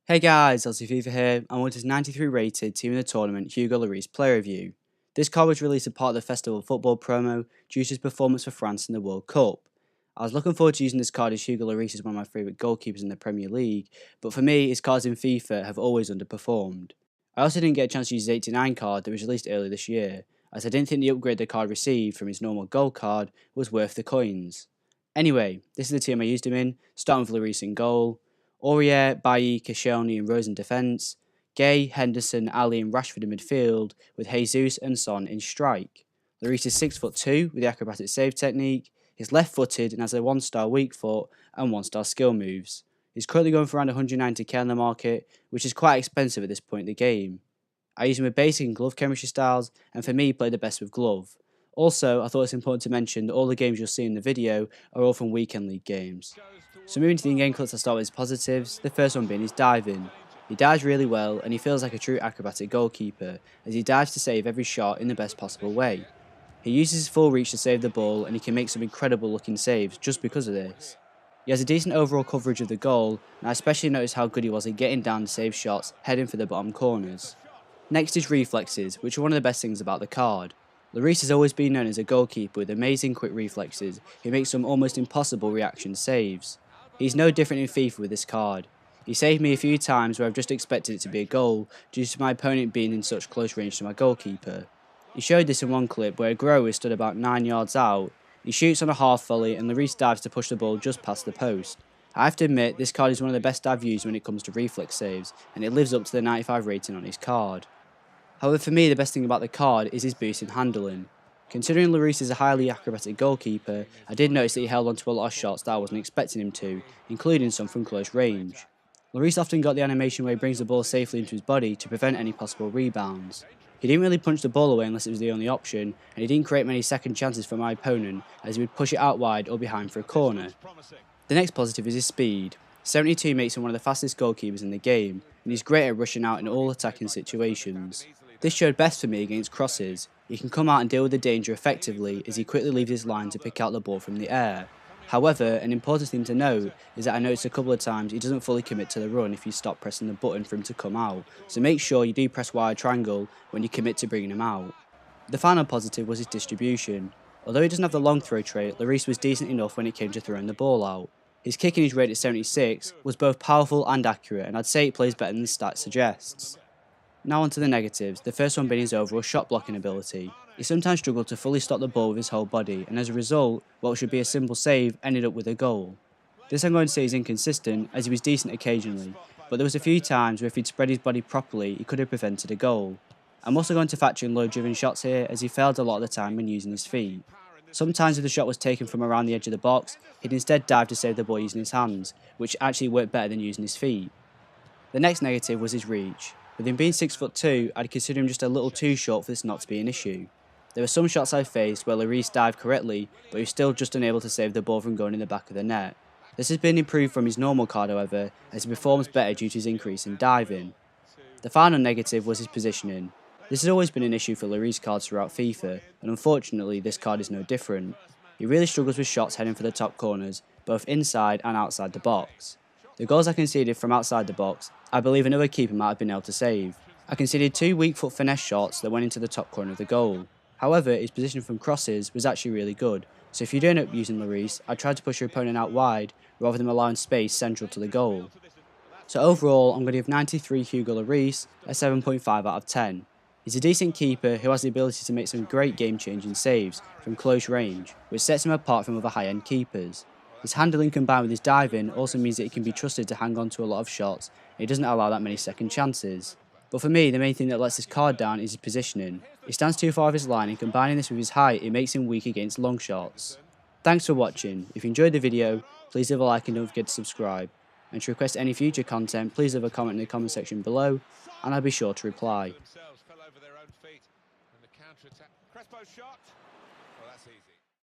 Hey guys, Aussie Fifa here, and with his 93 rated Team of the Tournament Hugo Lloris player review. This card was released as part of the Festival Football promo due to his performance for France in the World Cup. I was looking forward to using this card as Hugo Lloris is one of my favourite goalkeepers in the Premier League, but for me, his cards in FIFA have always underperformed. I also didn't get a chance to use his 89 card that was released earlier this year, as I didn't think the upgrade the card received from his normal gold card was worth the coins. Anyway, this is the team I used him in, starting with Lloris in goal, Aurier, Bailly, Koscielny and Rose in defence, Gay, Henderson, Ali and Rashford in midfield, with Jesus and Son in strike. Lloris is 6'2" with the acrobatic save technique, he's left-footed and has a 1-star weak foot and 1-star skill moves. He's currently going for around 190k on the market, which is quite expensive at this point in the game. I use him with basic and glove chemistry styles, and for me, he played the best with glove. Also, I thought it's important to mention that all the games you'll see in the video are all from weekend league games. So moving to the in-game clips, I'll start with his positives, the first one being his diving. He dives really well and he feels like a true acrobatic goalkeeper as he dives to save every shot in the best possible way. He uses his full reach to save the ball and he can make some incredible looking saves just because of this. He has a decent overall coverage of the goal, and I especially noticed how good he was at getting down to save shots heading for the bottom corners. Next is reflexes, which are one of the best things about the card. Lloris has always been known as a goalkeeper with amazing quick reflexes who makes some almost impossible reaction saves. He's no different in FIFA with this card. He saved me a few times where I've just expected it to be a goal due to my opponent being in such close range to my goalkeeper. He showed this in one clip where a grower stood about 9 yards out. He shoots on a half volley and Lloris dives to push the ball just past the post. I have to admit, this card is one of the best I've used when it comes to reflex saves, and it lives up to the 95 rating on his card. However, for me, the best thing about the card is his boost in handling. Considering Lloris is a highly acrobatic goalkeeper, I did notice that he held onto a lot of shots that I wasn't expecting him to, including some from close range. Lloris often got the animation where he brings the ball safely into his body to prevent any possible rebounds. He didn't really punch the ball away unless it was the only option, and he didn't create many second chances for my opponent as he would push it out wide or behind for a corner. The next positive is his speed. 72 makes him one of the fastest goalkeepers in the game, and he's great at rushing out in all attacking situations. This showed best for me against crosses. He can come out and deal with the danger effectively as he quickly leaves his line to pick out the ball from the air. However, an important thing to note is that I noticed a couple of times he doesn't fully commit to the run if you stop pressing the button for him to come out, so make sure you do press wide triangle when you commit to bringing him out. The final positive was his distribution. Although he doesn't have the long throw trait, Lloris was decent enough when it came to throwing the ball out. His kicking, his rate at 76, was both powerful and accurate, and I'd say it plays better than the stat suggests. Now on to the negatives, the first one being his overall shot blocking ability. He sometimes struggled to fully stop the ball with his whole body, and as a result, what should be a simple save ended up with a goal. This I'm going to say is inconsistent, as he was decent occasionally, but there was a few times where if he'd spread his body properly, he could have prevented a goal. I'm also going to factor in low driven shots here, as he failed a lot of the time when using his feet. Sometimes if the shot was taken from around the edge of the box, he'd instead dive to save the ball using his hands, which actually worked better than using his feet. The next negative was his reach. With him being 6'2", I'd consider him just a little too short for this not to be an issue. There were some shots I faced where Lloris dived correctly, but he was still just unable to save the ball from going in the back of the net. This has been improved from his normal card however, as he performs better due to his increase in diving. The final negative was his positioning. This has always been an issue for Lloris cards throughout FIFA, and unfortunately this card is no different. He really struggles with shots heading for the top corners, both inside and outside the box. The goals I conceded from outside the box, I believe another keeper might have been able to save. I conceded 2 weak foot finesse shots that went into the top corner of the goal. However, his position from crosses was actually really good, so if you do end up using Lloris, I'd try to push your opponent out wide rather than allowing space central to the goal. So overall, I'm going to give 93 Hugo Lloris a 7.5 out of 10. He's a decent keeper who has the ability to make some great game-changing saves from close range, which sets him apart from other high-end keepers. His handling combined with his diving also means that he can be trusted to hang on to a lot of shots, and he doesn't allow that many second chances. But for me, the main thing that lets this card down is his positioning. He stands too far off his line, and combining this with his height, it makes him weak against long shots. Thanks for watching. If you enjoyed the video, please leave a like and don't forget to subscribe. And to request any future content, please leave a comment in the comment section below, and I'll be sure to reply.